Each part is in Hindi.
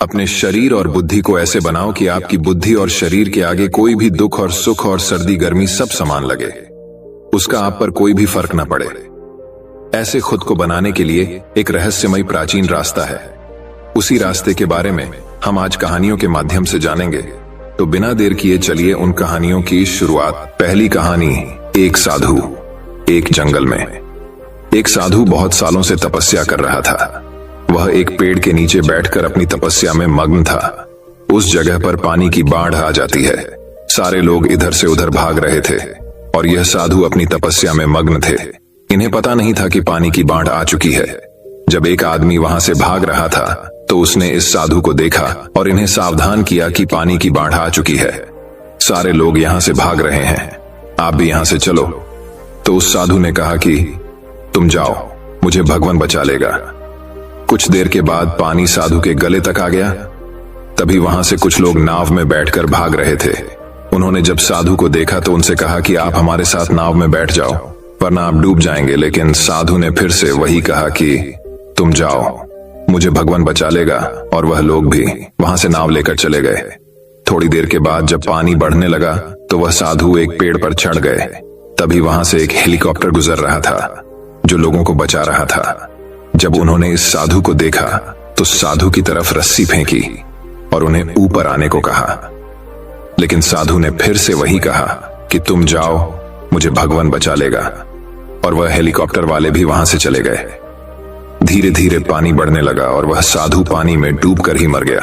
अपने शरीर और बुद्धि को ऐसे बनाओ कि आपकी बुद्धि और शरीर के आगे कोई भी दुख और सुख और सर्दी गर्मी सब समान लगे, उसका आप पर कोई भी फर्क न पड़े। ऐसे खुद को बनाने के लिए एक रहस्यमय प्राचीन रास्ता है। उसी रास्ते के बारे में हम आज कहानियों के माध्यम से जानेंगे। तो बिना देर किए चलिए उन कहानियों की शुरुआत। पहली कहानी, एक साधु। एक जंगल में एक साधु बहुत सालों से तपस्या कर रहा था। वह एक पेड़ के नीचे बैठकर अपनी तपस्या में मग्न था। उस जगह पर पानी की बाढ़ आ जाती है। सारे लोग इधर से उधर भाग रहे थे और यह साधु अपनी तपस्या में मग्न थे। इन्हें पता नहीं था कि पानी की बाढ़ आ चुकी है। जब एक आदमी वहां से भाग रहा था तो उसने इस साधु को देखा और इन्हें सावधान किया कि पानी की बाढ़ आ चुकी है। सारे लोग यहां से भाग रहे हैं, आप भी यहां से चलो। तो उस साधु ने कहा कि तुम जाओ, मुझे भगवान बचा लेगा। कुछ देर के बाद पानी साधु के गले तक आ गया। तभी वहां से कुछ लोग नाव में बैठकर भाग रहे थे। उन्होंने जब साधु को देखा तो उनसे कहा कि आप हमारे साथ नाव में बैठ जाओ, वरना आप डूब जाएंगे। लेकिन साधु ने फिर से वही कहा कि तुम जाओ, मुझे भगवान बचा लेगा। और वह लोग भी वहां से नाव लेकर चले गए। थोड़ी देर के बाद जब पानी बढ़ने लगा तो वह साधु एक पेड़ पर चढ़ गए। तभी वहां से एक हेलीकॉप्टर गुजर रहा था जो लोगों को बचा रहा था। जब उन्होंने इस साधु को देखा तो साधु की तरफ रस्सी फेंकी और उन्हें ऊपर आने को कहा। लेकिन साधु ने फिर से वही कहा कि तुम जाओ, मुझे भगवान बचा लेगा। और वह हेलीकॉप्टर वाले भी वहां से चले गए। धीरे धीरे पानी बढ़ने लगा और वह साधु पानी में डूबकर ही मर गया।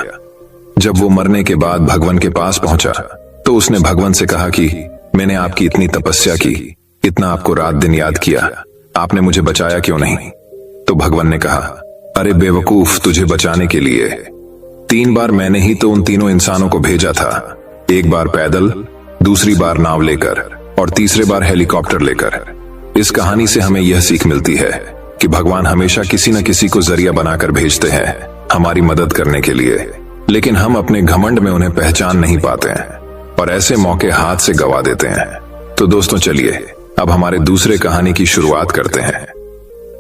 जब वो मरने के बाद भगवान के पास पहुंचा तो उसने भगवान से कहा कि मैंने आपकी इतनी तपस्या की, इतना आपको रात दिन याद किया, आपने मुझे बचाया क्यों नहीं? तो भगवान ने कहा, अरे बेवकूफ, तुझे बचाने के लिए 3 बार मैंने ही तो उन तीनों इंसानों को भेजा था। एक बार पैदल, दूसरी बार नाव लेकर और तीसरे बार हेलीकॉप्टर लेकर। इस कहानी से हमें यह सीख मिलती है कि भगवान हमेशा किसी न किसी को जरिया बनाकर भेजते हैं हमारी मदद करने के लिए, लेकिन हम अपने घमंड में उन्हें पहचान नहीं पाते हैं और ऐसे मौके हाथ से गवा देते हैं। तो दोस्तों चलिए अब हमारे दूसरे कहानी की शुरुआत करते हैं।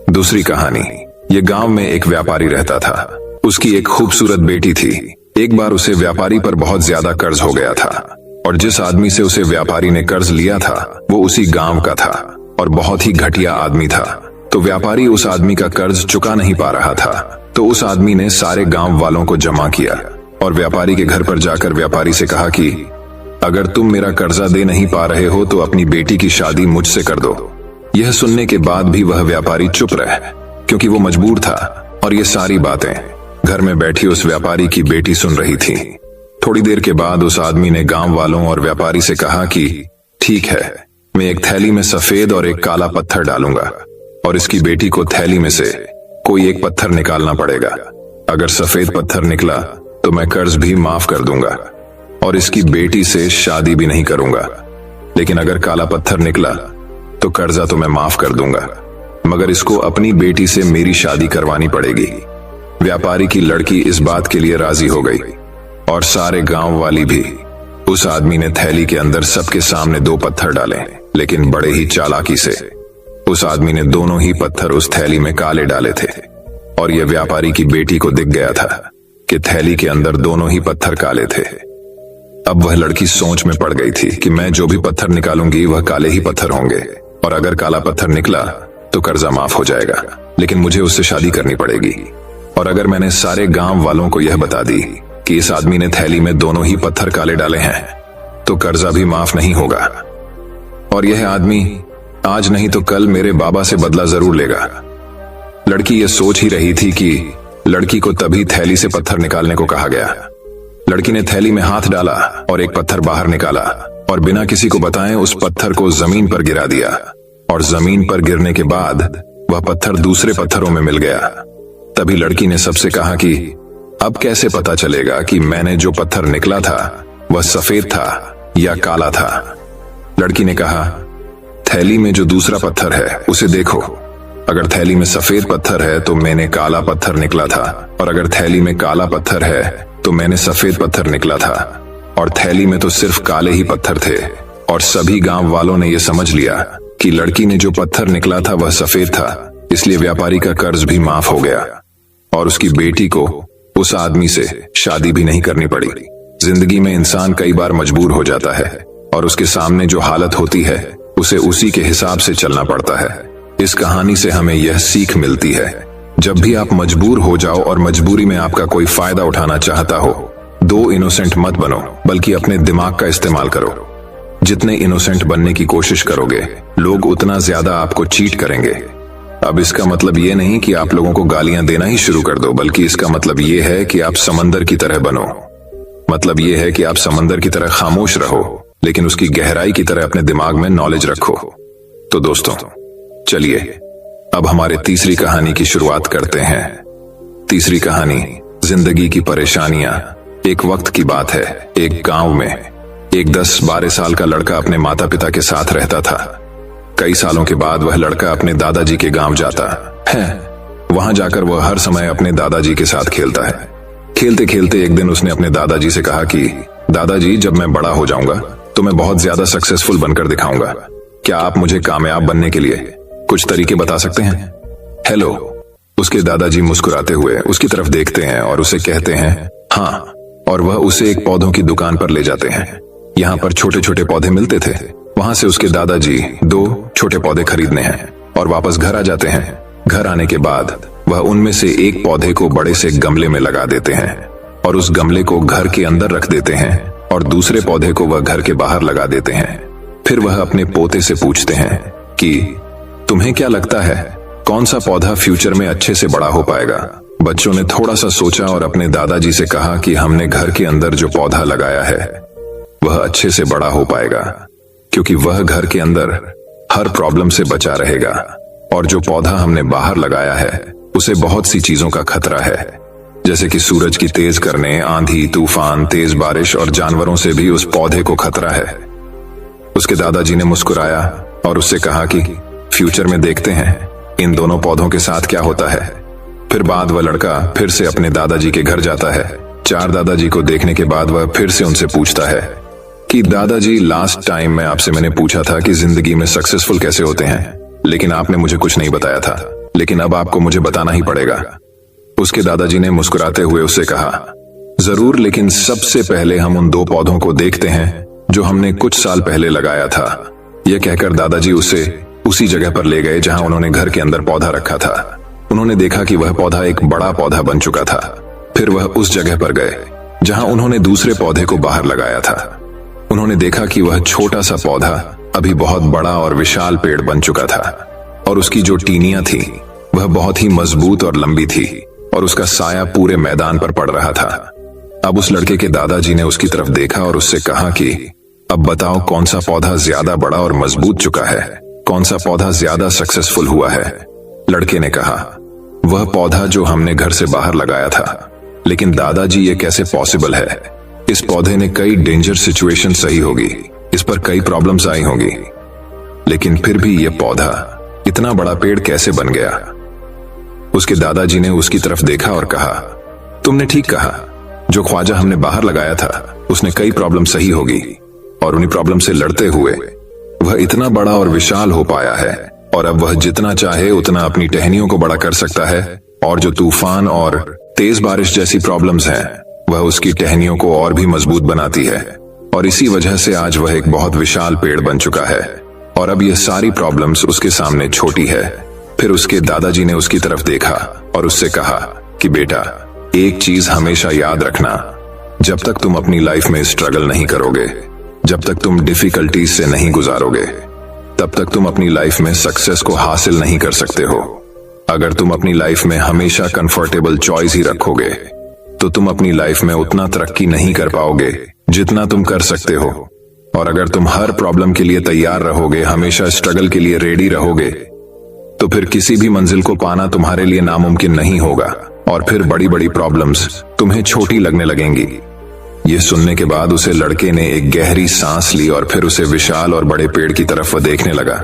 दूसरी कहानी, ये गांव में एक व्यापारी रहता था। उसकी एक खूबसूरत बेटी थी। एक बार उसे व्यापारी पर बहुत ज्यादा कर्ज हो गया था और जिस आदमी से उसे व्यापारी ने कर्ज लिया था वो उसी गांव का था और बहुत ही घटिया आदमी था। तो व्यापारी उस आदमी का कर्ज चुका नहीं पा रहा था। तो उस आदमी ने सारे गांव वालों को जमा किया और व्यापारी के घर पर जाकर व्यापारी से कहा कि अगर तुम मेरा कर्जा दे नहीं पा रहे हो तो अपनी बेटी की शादी मुझसे कर दो। यह सुनने के बाद भी वह व्यापारी चुप रहा क्योंकि वो मजबूर था और ये सारी बातें घर में बैठी उस व्यापारी की बेटी सुन रही थी। थोड़ी देर के बाद उस आदमी ने गांव वालों और व्यापारी से कहा कि ठीक है, मैं एक थैली में सफेद और एक काला पत्थर डालूंगा और इसकी बेटी को थैली में से कोई एक पत्थर निकालना पड़ेगा। अगर सफेद पत्थर निकला तो मैं कर्ज भी माफ कर दूंगा और इसकी बेटी से शादी भी नहीं करूंगा। लेकिन अगर काला पत्थर निकला तो कर्जा तो मैं माफ कर दूंगा, मगर इसको अपनी बेटी से मेरी शादी करवानी पड़ेगी। व्यापारी की लड़की इस बात के लिए राजी हो गई और सारे गांव वाली भी। उस आदमी ने थैली के अंदर सबके सामने 2 पत्थर डाले, लेकिन बड़े ही चालाकी से उस आदमी ने दोनों ही पत्थर उस थैली में काले डाले थे। और यह व्यापारी की बेटी को दिख गया था कि थैली के अंदर दोनों ही पत्थर काले थे। अब वह लड़की सोच में पड़ गई थी कि मैं जो भी पत्थर निकालूंगी वह काले ही पत्थर होंगे और अगर काला पत्थर निकला तो कर्जा माफ हो जाएगा, लेकिन मुझे उससे शादी करनी पड़ेगी। और अगर मैंने सारे गांव वालों को यह बता दी कि इस आदमी ने थैली में दोनों ही पत्थर काले डाले हैं तो कर्जा भी माफ नहीं होगा और यह आदमी आज नहीं तो कल मेरे बाबा से बदला जरूर लेगा। लड़की यह सोच ही रही थी कि लड़की को तभी थैली से पत्थर निकालने को कहा गया। लड़की ने थैली में हाथ डाला और एक पत्थर बाहर निकाला और बिना किसी को बताए उस पत्थर को जमीन पर गिरा दिया और जमीन पर गिरने के बाद वह पत्थर दूसरे पत्थरों में मिल गया। तभी लड़की ने सबसे कहा कि अब कैसे पता चलेगा कि मैंने जो पत्थर निकला था वह सफेद था या काला था? लड़की ने कहा, थैली में जो दूसरा पत्थर है उसे देखो। अगर थैली में सफेद पत्थर है तो मैंने काला पत्थर निकला था और अगर थैली में काला पत्थर है तो मैंने सफेद पत्थर निकला था और थैली में तो सिर्फ काले ही पत्थर थे। और सभी गांव वालों ने यह समझ लिया कि लड़की ने जो पत्थर निकला था वह सफेद था, इसलिए व्यापारी का कर्ज भी माफ हो गया और उसकी बेटी को उस आदमी से शादी भी नहीं करनी पड़ी। जिंदगी में इंसान कई बार मजबूर हो जाता है और उसके सामने जो हालत होती है उसे उसी के हिसाब से चलना पड़ता है। इस कहानी से हमें यह सीख मिलती है, जब भी आप मजबूर हो जाओ और मजबूरी में आपका कोई फायदा उठाना चाहता हो, दो इनोसेंट मत बनो, बल्कि अपने दिमाग का इस्तेमाल करो। जितने इनोसेंट बनने की कोशिश करोगे, लोग उतना ज्यादा आपको चीट करेंगे। अब इसका मतलब ये नहीं कि आप लोगों को गालियां देना ही शुरू कर दो, बल्कि इसका मतलब ये है कि आप समंदर की तरह बनो। मतलब ये है कि आप समंदर की तरह खामोश रहो, लेकिन उसकी गहराई की तरह अपने दिमाग में नॉलेज रखो। तो दोस्तों, चलिए अब हमारे तीसरी कहानी की शुरुआत करते हैं। तीसरी कहानी, जिंदगी की परेशानियां। एक वक्त की बात है, एक गांव में एक 10-12 साल का लड़का अपने माता पिता के साथ रहता था। कई सालों के बाद वह लड़का अपने दादाजी के गांव जाता है। वहां जाकर वह हर समय अपने दादाजी के साथ खेलता है। खेलते खेलते एक दिन उसने अपने दादाजी से कहा कि दादाजी, जब मैं बड़ा हो जाऊंगा तो मैं बहुत ज्यादा सक्सेसफुल बनकर दिखाऊंगा। क्या आप मुझे कामयाब बनने के लिए कुछ तरीके बता सकते हैं? हेलो। उसके दादाजी मुस्कुराते हुए उसकी तरफ देखते हैं और उसे कहते हैं हाँ, और वह उसे एक पौधों की दुकान पर ले जाते हैं। यहाँ पर छोटे छोटे पौधे मिलते थे। वहां से उसके दादाजी 2 छोटे पौधे खरीदने हैं और वापस घर आ जाते हैं। घर आने के बाद वह उनमें से एक पौधे को बड़े से गमले में लगा देते हैं और उस गमले को घर के अंदर रख देते हैं और दूसरे पौधे को वह घर के बाहर लगा देते हैं। फिर वह अपने पोते से पूछते हैं कि तुम्हें क्या लगता है, कौन सा पौधा फ्यूचर में अच्छे से बड़ा हो पाएगा? बच्चों ने थोड़ा सा सोचा और अपने दादाजी से कहा कि हमने घर के अंदर जो पौधा लगाया है वह अच्छे से बड़ा हो पाएगा, क्योंकि वह घर के अंदर हर प्रॉब्लम से बचा रहेगा, और जो पौधा हमने बाहर लगाया है उसे बहुत सी चीजों का खतरा है, जैसे कि सूरज की तेज करने, आंधी, तूफान, तेज बारिश और जानवरों से भी उस पौधे को खतरा है। उसके दादाजी ने मुस्कुराया और उससे कहा कि फ्यूचर में देखते हैं इन दोनों पौधों के साथ क्या होता है। फिर बाद वह लड़का फिर से अपने दादाजी के घर जाता है। 4 दादाजी को देखने के बाद वह फिर से उनसे पूछता है कि दादाजी, लास्ट टाइम मैंने पूछा था कि जिंदगी में सक्सेसफुल कैसे होते हैं, लेकिन आपने मुझे कुछ नहीं बताया था, लेकिन अब आपको मुझे बताना ही पड़ेगा। उसके दादाजी ने मुस्कुराते हुए उससे कहा जरूर, लेकिन सबसे पहले हम उन 2 पौधों को देखते हैं जो हमने कुछ साल पहले लगाया था। यह कहकर दादाजी उसे उसी जगह पर ले गए जहां उन्होंने घर के अंदर पौधा रखा था। उन्होंने देखा कि वह पौधा एक बड़ा पौधा बन चुका था। फिर वह उस जगह पर गए जहां उन्होंने दूसरे पौधे को बाहर लगाया था। उन्होंने देखा कि वह छोटा सा पौधा अभी बहुत बड़ा और विशाल पेड़ बन चुका था, और उसकी जो टीनियां थी वह बहुत ही मजबूत और लंबी थी, और उसका साया पूरे मैदान पर पड़ रहा था। अब उस लड़के के दादाजी ने उसकी तरफ देखा और उससे कहा कि अब बताओ, कौन सा पौधा ज्यादा बड़ा और मजबूत चुका है, कौन सा पौधा ज्यादा सक्सेसफुल हुआ है? लड़के ने कहा वह पौधा जो हमने घर से बाहर लगाया था। लेकिन दादाजी, ये कैसे पॉसिबल है? इस पौधे ने कई डेंजर सिचुएशन सही होगी, इस पर कई प्रॉब्लम्स आई होंगी, लेकिन फिर भी यह पौधा इतना बड़ा पेड़ कैसे बन गया? उसके दादाजी ने उसकी तरफ देखा और कहा तुमने ठीक कहा, जो ख्वाजा हमने बाहर लगाया था उसने कई प्रॉब्लम सही होगी, और उन्हीं प्रॉब्लम से लड़ते हुए वह इतना बड़ा और विशाल हो पाया है, और अब वह जितना चाहे उतना अपनी टहनियों को बड़ा कर सकता है, और जो तूफान और तेज बारिश जैसी प्रॉब्लम्स हैं वह उसकी टहनियों को और भी मजबूत बनाती है, और इसी वजह से आज वह एक बहुत विशाल पेड़ बन चुका है, और अब यह सारी प्रॉब्लम्स उसके सामने छोटी है। फिर उसके दादाजी ने उसकी तरफ देखा और उससे कहा कि बेटा, एक चीज हमेशा याद रखना, जब तक तुम अपनी लाइफ में स्ट्रगल नहीं करोगे, जब तक तुम डिफिकल्टीज से नहीं गुजारोगे, तब तक तुम अपनी लाइफ में सक्सेस को हासिल नहीं कर सकते हो। अगर तुम अपनी लाइफ में हमेशा कंफर्टेबल चॉइस ही रखोगे तो तुम अपनी लाइफ में उतना तरक्की नहीं कर पाओगे जितना तुम कर सकते हो। और अगर तुम हर प्रॉब्लम के लिए तैयार रहोगे, हमेशा स्ट्रगल के लिए रेडी रहोगे, तो फिर किसी भी मंजिल को पाना तुम्हारे लिए नामुमकिन नहीं होगा, और फिर बड़ी बड़ी प्रॉब्लम्स तुम्हें छोटी लगने लगेंगी। ये सुनने के बाद उसे लड़के ने एक गहरी सांस ली और फिर उसे विशाल और बड़े पेड़ की तरफ वह देखने लगा।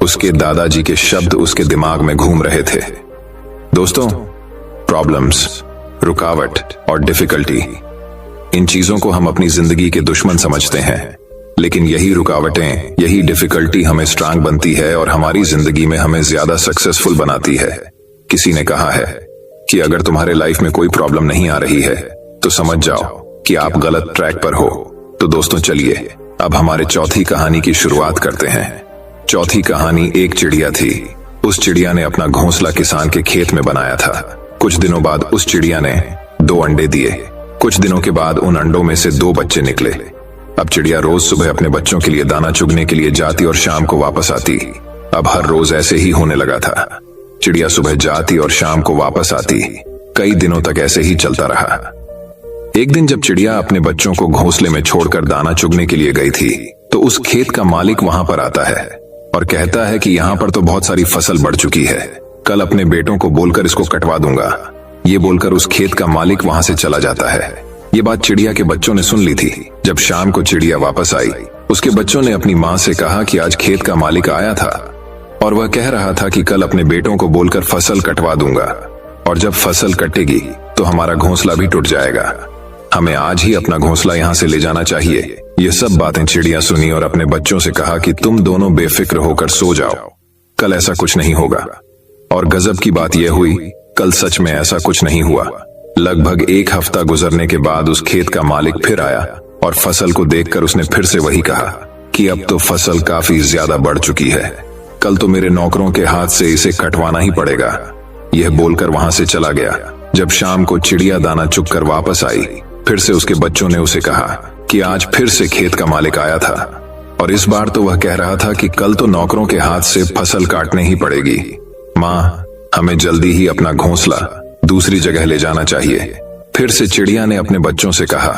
उसके दादाजी के शब्द उसके दिमाग में घूम रहे थे। दोस्तों, प्रॉब्लम्स, रुकावट और डिफिकल्टी, इन चीजों को हम अपनी जिंदगी के दुश्मन समझते हैं, लेकिन यही रुकावटें, यही डिफिकल्टी हमें स्ट्रांग बनती है और हमारी जिंदगी में हमें ज्यादा सक्सेसफुल बनाती है। किसी ने कहा है कि अगर तुम्हारे लाइफ में कोई प्रॉब्लम नहीं आ रही है तो समझ जाओ कि आप गलत ट्रैक पर हो। तो दोस्तों चलिए अब हमारे चौथी कहानी की शुरुआत करते हैं। चौथी कहानी एक चिड़िया थी। उस चिड़िया ने अपना घोंसला किसान के खेत में बनाया था। कुछ दिनों बाद उस चिड़िया ने 2 अंडे दिए। कुछ दिनों के बाद उन अंडों में से 2 बच्चे निकले। अब चिड़िया रोज सुबह अपने बच्चों के लिए दाना चुगने के लिए जाती और शाम को वापस आती। अब हर रोज ऐसे ही होने लगा था। चिड़िया सुबह जाती और शाम को वापस आती। कई दिनों तक ऐसे ही चलता रहा। एक दिन जब चिड़िया अपने बच्चों को घोंसले में छोड़कर दाना चुगने के लिए गई थी तो उस खेत का मालिक वहां पर आता है और कहता है कि यहाँ पर तो बहुत सारी फसल बढ़ चुकी है, कल अपने बेटों को बोलकर इसको कटवा दूंगा। ये बोलकर उस खेत का मालिक वहां से चला जाता है। ये बात चिड़िया के बच्चों ने सुन ली थी। जब शाम को चिड़िया वापस आई, उसके बच्चों ने अपनी माँ से कहा कि आज खेत का मालिक आया था और वह कह रहा था कि कल अपने बेटों को बोलकर फसल कटवा दूंगा, और जब फसल कटेगी तो हमारा घोंसला भी टूट जाएगा। हमें आज ही अपना घोंसला यहाँ से ले जाना चाहिए। ये सब बातें चिड़िया सुनी और अपने बच्चों से कहा कि तुम दोनों बेफिक्र होकर सो जाओ, कल ऐसा कुछ नहीं होगा। और गजब की बात यह हुई, कल सच में ऐसा कुछ नहीं हुआ। लगभग 1 हफ्ता गुजरने के बाद उस खेत का मालिक फिर आया और फसल को देखकर उसने फिर से वही कहा कि अब तो फसल काफी ज्यादा बढ़ चुकी है, कल तो मेरे नौकरों के हाथ से इसे कटवाना ही पड़ेगा। यह बोलकर वहां से चला गया। जब शाम को चिड़िया दाना चुग कर वापस आई, फिर से उसके बच्चों ने उसे कहा कि आज फिर से खेत का मालिक आया था और इस बार तो वह कह रहा था कि कल तो नौकरों के हाथ से फसल काटने ही पड़ेगी। माँ, हमें जल्दी ही अपना घोंसला दूसरी जगह ले जाना चाहिए। फिर से चिड़िया ने अपने बच्चों से कहा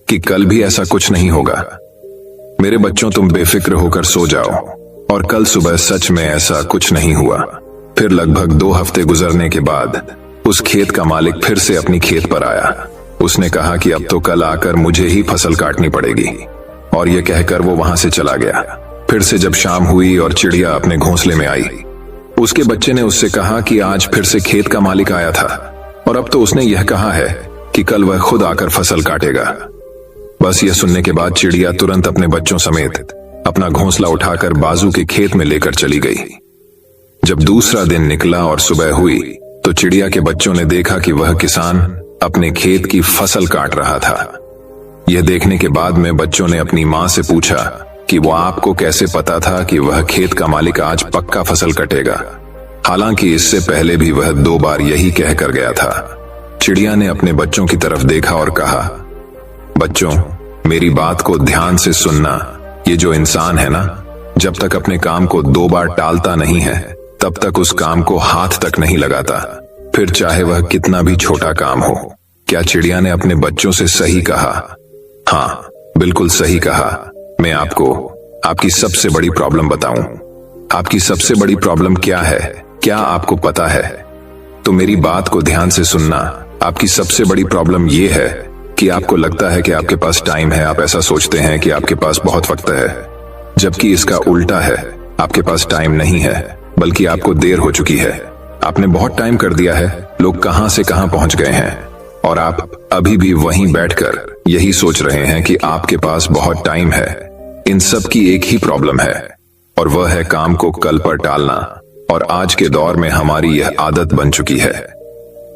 कि कल भी ऐसा कुछ नहीं होगा। मेरे बच्चों, तुम बेफिक्र होकर सो जाओ। और कल सुबह सच में ऐसा कुछ नहीं हुआ। फिर लगभग 2 हफ्ते गुजरने के बाद उस खेत का मालिक फिर से अपनी खेत पर आया। उसने कहा कि अब तो कल आकर मुझे ही फसल काटनी पड़ेगी, और यह कहकर वो वहां से चला गया। फिर से जब शाम हुई और चिड़िया अपने घोंसले में आई, उसके बच्चे ने उससे कहा कि आज फिर से खेत का मालिक आया था और अब तो उसने यह कहा है कि कल वह खुद आकर फसल काटेगा। बस यह सुनने के बाद चिड़िया तुरंत अपने बच्चों समेत अपना घोंसला उठाकर बाजू के खेत में लेकर चली गई। जब दूसरा दिन निकला और सुबह हुई तो चिड़िया के बच्चों ने देखा कि वह किसान अपने खेत की फसल काट रहा था। यह देखने के बाद में बच्चों ने अपनी माँ से पूछा कि वो आपको कैसे पता था कि वह खेत का मालिक आज पक्का फसल कटेगा, हालांकि इससे पहले भी वह 2 बार यही कहकर गया था। चिड़िया ने अपने बच्चों की तरफ देखा और कहा, बच्चों, मेरी बात को ध्यान से सुनना। ये जो इंसान है ना, जब तक अपने काम को 2 बार टालता नहीं है तब तक उस काम को हाथ तक नहीं लगाता, फिर चाहे वह कितना भी छोटा काम हो। क्या चिड़िया ने अपने बच्चों से सही कहा? हाँ, बिल्कुल सही कहा। मैं आपको आपकी सबसे बड़ी प्रॉब्लम बताऊं। आपकी सबसे बड़ी प्रॉब्लम क्या है, क्या आपको पता है? तो मेरी बात को ध्यान से सुनना। आपकी सबसे बड़ी प्रॉब्लम यह है कि आपको लगता है कि आपके पास टाइम है। आप ऐसा सोचते हैं कि आपके पास बहुत वक्त है, जबकि इसका उल्टा है। आपके पास टाइम नहीं है, बल्कि आपको देर हो चुकी है। आपने बहुत टाइम कर दिया है। लोग कहां से कहां पहुंच गए हैं और आप अभी भी वहीं बैठकर यही सोच रहे हैं कि आपके पास बहुत टाइम है। इन सब की एक ही प्रॉब्लम है और वह है काम को कल पर टालना। और आज के दौर में हमारी यह आदत बन चुकी है।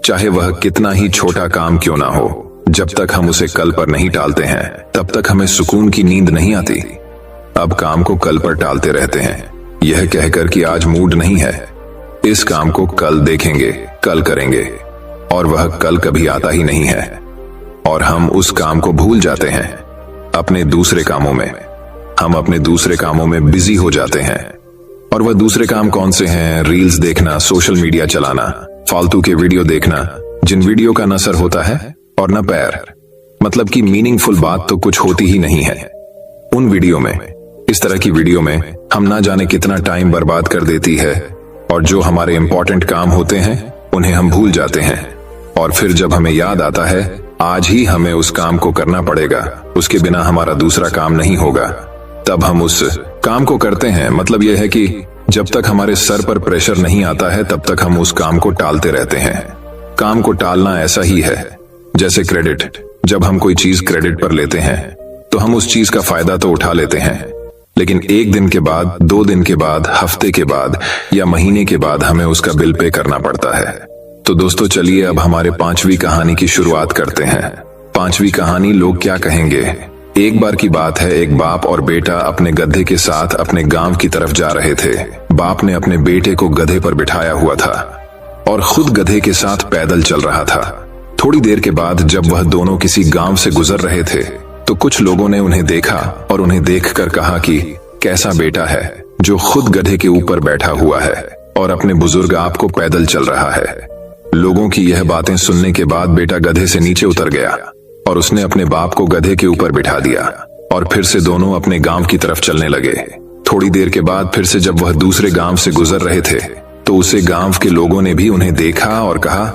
चाहे वह कितना ही छोटा काम क्यों ना हो, जब तक हम उसे कल पर नहीं टालते हैं तब तक हमें सुकून की नींद नहीं आती। अब काम को कल पर टालते रहते हैं, यह कहकर कि आज मूड नहीं है, इस काम को कल देखेंगे, कल करेंगे, और वह कल कभी आता ही नहीं है और हम उस काम को भूल जाते हैं। अपने दूसरे कामों में हम अपने दूसरे कामों में बिजी हो जाते हैं। और वह दूसरे काम कौन से हैं? रील्स देखना, सोशल मीडिया चलाना, फालतू के वीडियो देखना, जिन वीडियो का न सर होता है और न पैर, मतलब कि मीनिंगफुल बात तो कुछ होती ही नहीं है उन वीडियो में। इस तरह की वीडियो में हम ना जाने कितना टाइम बर्बाद कर देती है और जो हमारे इंपॉर्टेंट काम होते हैं उन्हें हम भूल जाते हैं। और फिर जब हमें याद आता है आज ही हमें उस काम को करना पड़ेगा, उसके बिना हमारा दूसरा काम नहीं होगा, तब हम उस काम को करते हैं। मतलब यह है कि जब तक हमारे सर पर प्रेशर नहीं आता है तब तक हम उस काम को टालते रहते हैं। काम को टालना ऐसा ही है जैसे क्रेडिट। जब हम कोई चीज क्रेडिट पर लेते हैं तो हम उस चीज का फायदा तो उठा लेते हैं, लेकिन 1 दिन के बाद, 2 दिन के बाद, हफ्ते के बाद या महीने के बाद हमें उसका बिल पे करना पड़ता है। तो दोस्तों चलिए अब हमारे 5वीं कहानी की शुरुआत करते हैं। 5वीं कहानी लोग क्या कहेंगे। एक बार की बात है, एक बाप और बेटा अपने गधे के साथ अपने गांव की तरफ जा रहे थे। बाप ने अपने बेटे को गधे पर बिठाया हुआ था और खुद गधे के साथ पैदल चल रहा था। थोड़ी देर के बाद जब वह दोनों किसी गांव से गुजर रहे थे तो कुछ लोगों ने उन्हें देखा और उन्हें देखकर कहा कि कैसा बेटा है जो खुद गधे के ऊपर बैठा हुआ है और अपने बुजुर्ग आप को पैदल चल रहा है। लोगों की यह बातें सुनने के बाद बेटा गधे से नीचे उतर गया और उसने अपने बाप को गधे के ऊपर बिठा दिया और फिर से दोनों अपने गांव की तरफ चलने लगे। थोड़ी देर के बाद फिर से जब वह दूसरे गांव से गुजर रहे थे तो उसे गांव के लोगों ने भी उन्हें देखा और कहा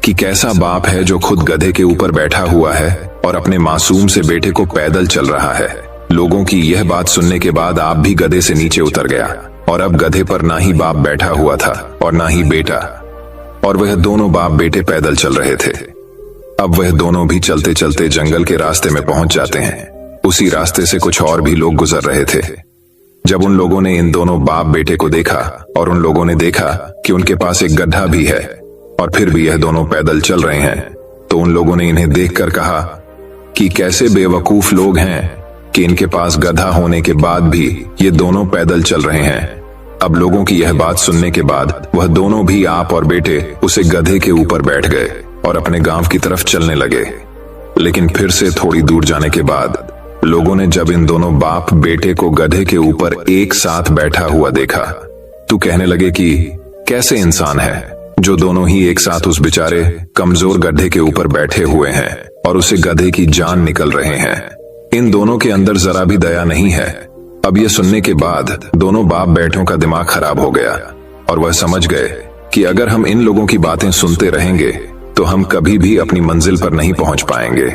कि कैसा बाप है जो खुद गधे के ऊपर बैठा हुआ है और अपने मासूम से बेटे को पैदल चल रहा है। लोगों की यह बात सुनने के बाद आप भी गधे से नीचे उतर गया और अब गधे पर ना ही बाप बैठा हुआ था और ना ही बेटा, और वह दोनों बाप बेटे पैदल चल रहे थे। अब वह दोनों भी चलते चलते जंगल के रास्ते में पहुंच जाते हैं। उसी रास्ते से कुछ और भी लोग गुजर रहे थे। जब उन लोगों ने इन दोनों बाप बेटे को देखा और उन लोगों ने देखा कि उनके पास एक गड्ढा भी है और फिर भी यह दोनों पैदल चल रहे हैं, तो उन लोगों ने इन्हें देखकर कहा कि कैसे बेवकूफ लोग हैं कि इनके पास गधा होने के बाद भी ये दोनों पैदल चल रहे हैं। अब लोगों की यह बात सुनने के बाद वह दोनों भी आप और बेटे उसे गधे के ऊपर बैठ गए और अपने गांव की तरफ चलने लगे। लेकिन फिर से थोड़ी दूर जाने के बाद लोगों ने जब इन दोनों बाप बेटे को गधे के ऊपर एक साथ बैठा हुआ देखा तो कहने लगे कि कैसे इंसान है जो दोनों ही एक साथ उस बेचारे कमजोर गधे के ऊपर बैठे हुए हैं और उसे गधे की जान निकल रहे हैं। इन दोनों के अंदर जरा भी दया नहीं है। अब यह सुनने के बाद दोनों बाप बेटों का दिमाग खराब हो गया और वह समझ गए कि अगर हम इन लोगों की बातें सुनते रहेंगे तो हम कभी भी अपनी मंजिल पर नहीं पहुंच पाएंगे।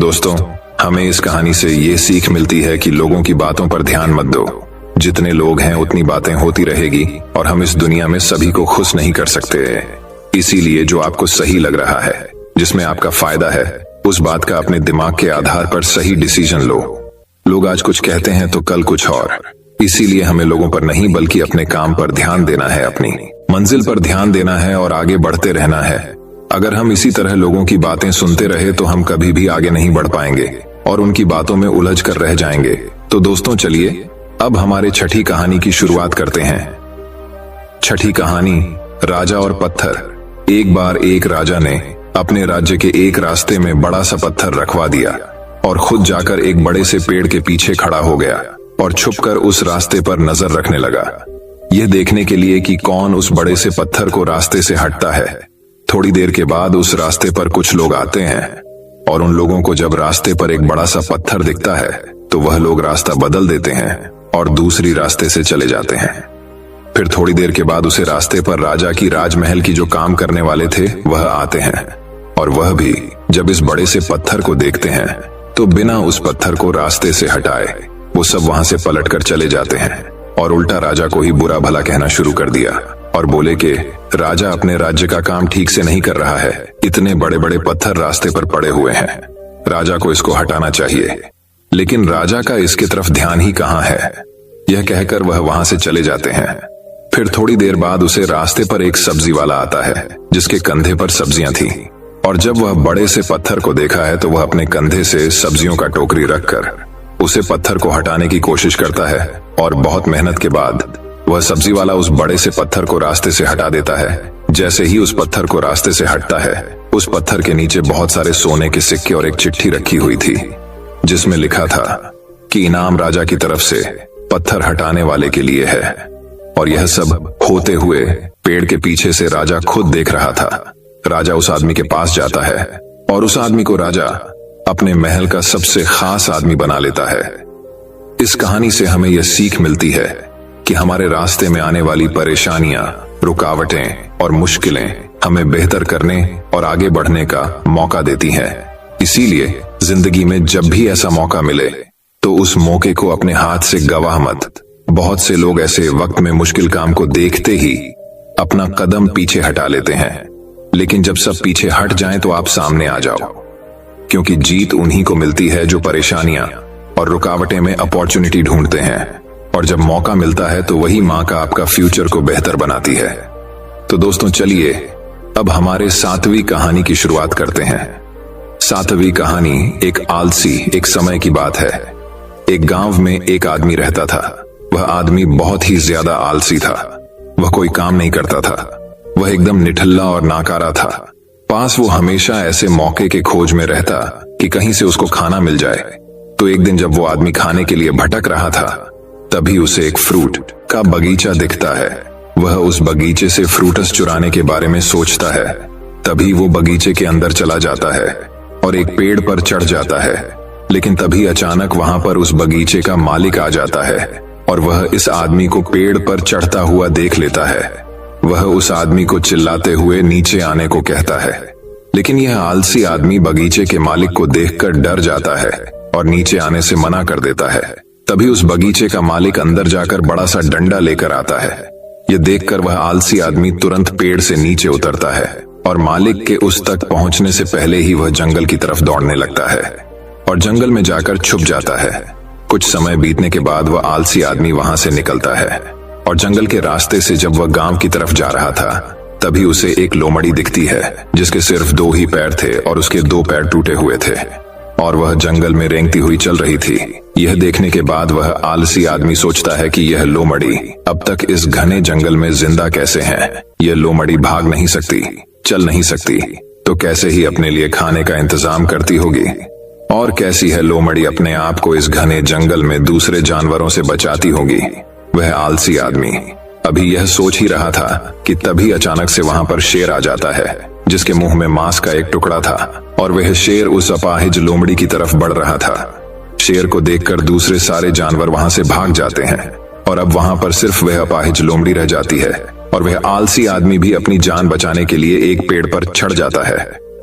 दोस्तों, हमें इस कहानी से ये सीख मिलती है कि लोगों की बातों पर ध्यान मत दो। जितने लोग हैं उतनी बातें होती रहेगी और हम इस दुनिया में सभी को खुश नहीं कर सकते। इसीलिए जो आपको सही लग रहा है, जिसमें आपका फायदा है, उस बात का अपने दिमाग के आधार पर सही डिसीजन लो। लोग आज कुछ कहते हैं तो कल कुछ और। इसीलिए हमें लोगों पर नहीं बल्कि अपने काम पर ध्यान देना है, अपनी मंजिल पर ध्यान देना है और आगे बढ़ते रहना है। अगर हम इसी तरह लोगों की बातें सुनते रहे तो हम कभी भी आगे नहीं बढ़ पाएंगे और उनकी बातों में उलझ कर रह जाएंगे। तो दोस्तों चलिए अब हमारे छठी कहानी की शुरुआत करते हैं। छठी कहानी, राजा और पत्थर। एक बार एक राजा ने अपने राज्य के एक रास्ते में बड़ा सा पत्थर रखवा दिया और खुद जाकर एक बड़े से पेड़ के पीछे खड़ा हो गया और छुपकर उस रास्ते पर नजर रखने लगा, यह देखने के लिए कि कौन उस बड़े से पत्थर को रास्ते से हटता है। थोड़ी देर के बाद उस रास्ते पर कुछ लोग आते हैं और उन लोगों को जब रास्ते पर एक बड़ा सा पत्थर दिखता है तो वह लोग रास्ता बदल देते हैं और दूसरी रास्ते से चले जाते हैं। फिर थोड़ी देर के बाद उसे रास्ते पर राजा की राजमहल की जो काम करने वाले थे वह आते हैं और वह भी जब इस बड़े से पत्थर को देखते हैं तो बिना उस पत्थर को रास्ते से हटाए वो सब वहां से पलटकर चले जाते हैं और उल्टा राजा को ही बुरा भला कहना शुरू कर दिया और बोले कि राजा अपने राज्य का काम ठीक से नहीं कर रहा है, इतने बड़े बड़े पत्थर रास्ते पर पड़े हुए हैं, राजा को इसको हटाना चाहिए। लेकिन राजा का इसकी तरफ ध्यान ही कहाँ है। यह कहकर वह वहां से चले जाते हैं। फिर थोड़ी देर बाद उसे रास्ते पर एक सब्जी वाला आता है जिसके कंधे पर सब्जियां थी और जब वह बड़े से पत्थर को देखा है तो वह अपने कंधे से सब्जियों का टोकरी रखकर उसे पत्थर को हटाने की कोशिश करता है और बहुत मेहनत के बाद वह सब्जी वाला उस बड़े से पत्थर को रास्ते से हटा देता है। जैसे ही उस पत्थर को रास्ते से हटता है, उस पत्थर के नीचे बहुत सारे सोने के सिक्के और एक चिट्ठी रखी हुई थी जिसमें लिखा था कि इनाम राजा की तरफ से पत्थर हटाने वाले के लिए है। और यह सब होते हुए पेड़ के पीछे से राजा खुद देख रहा था। राजा उस आदमी के पास जाता है और उस आदमी को राजा अपने महल का सबसे खास आदमी बना लेता है। इस कहानी से हमें यह सीख मिलती है कि हमारे रास्ते में आने वाली परेशानियां, रुकावटें और मुश्किलें हमें बेहतर करने और आगे बढ़ने का मौका देती हैं। इसीलिए जिंदगी में जब भी ऐसा मौका मिले तो उस मौके को अपने हाथ से गवा मत। बहुत से लोग ऐसे वक्त में मुश्किल काम को देखते ही अपना कदम पीछे हटा लेते हैं, लेकिन जब सब पीछे हट जाएं तो आप सामने आ जाओ, क्योंकि जीत उन्हीं को मिलती है जो परेशानियां और रुकावटें में अपॉर्चुनिटी ढूंढते हैं, और जब मौका मिलता है तो वही माँ का आपका फ्यूचर को बेहतर बनाती है। तो दोस्तों चलिए अब हमारे 7वीं कहानी की शुरुआत करते हैं। 7वीं कहानी एक आलसी एक समय की बात है। एक गांव में एक आदमी रहता था। वह आदमी बहुत ही ज्यादा आलसी था। वह कोई काम नहीं करता था। वह एकदम निठल्ला और नाकारा था। पास वो हमेशा ऐसे मौके के खोज में रहता कि कहीं से उसको खाना मिल जाए। तो एक दिन जब वो आदमी खाने के लिए भटक रहा था, तभी उसे एक फ्रूट का बगीचा दिखता है। वह उस बगीचे से फ्रूटस चुराने के बारे में सोचता है। तभी वो बगीचे के अंदर चला जाता है और एक पेड़ पर चढ़ जाता है। लेकिन तभी अचानक वहां पर उस बगीचे का मालिक आ जाता है और वह इस आदमी को पेड़ पर चढ़ता हुआ देख लेता है। वह उस आदमी को चिल्लाते हुए नीचे आने को कहता है, लेकिन यह आलसी आदमी बगीचे के मालिक को देखकर डर जाता है और नीचे आने से मना कर देता है। तभी उस बगीचे का मालिक अंदर जाकर बड़ा सा डंडा लेकर आता है। यह देखकर वह आलसी आदमी तुरंत पेड़ से नीचे उतरता है और मालिक के उस तक पहुंचने से पहले ही वह जंगल की तरफ दौड़ने लगता है और जंगल में जाकर छुप जाता है। कुछ समय बीतने के बाद वह आलसी आदमी वहां से निकलता है और जंगल के रास्ते से जब वह गांव की तरफ जा रहा था, तभी उसे एक लोमड़ी दिखती है जिसके सिर्फ 2 ही पैर थे और उसके 2 पैर टूटे हुए थे और वह जंगल में रेंगती हुई चल रही थी। यह देखने के बाद वह आलसी आदमी सोचता है कि यह लोमड़ी अब तक इस घने जंगल में जिंदा कैसे है। यह लोमड़ी भाग नहीं सकती, चल नहीं सकती, तो कैसे ही अपने लिए खाने का इंतजाम करती होगी। और कैसी है लोमड़ी अपने आप को इस घने जंगल में दूसरे जानवरों से बचाती होगी। वह आलसी आदमी अभी यह सोच ही रहा था कि तभी अचानक से वहां पर शेर आ जाता है, जिसके मुंह में मांस का एक टुकड़ा था और वह शेर उस अपाहिज लोमड़ी की तरफ बढ़ रहा था। शेर को देखकर दूसरे सारे जानवर वहां से भाग जाते हैं और अब वहां पर सिर्फ वह अपाहिज लोमड़ी रह जाती है और वह आलसी आदमी भी अपनी जान बचाने के लिए एक पेड़ पर चढ़ जाता है।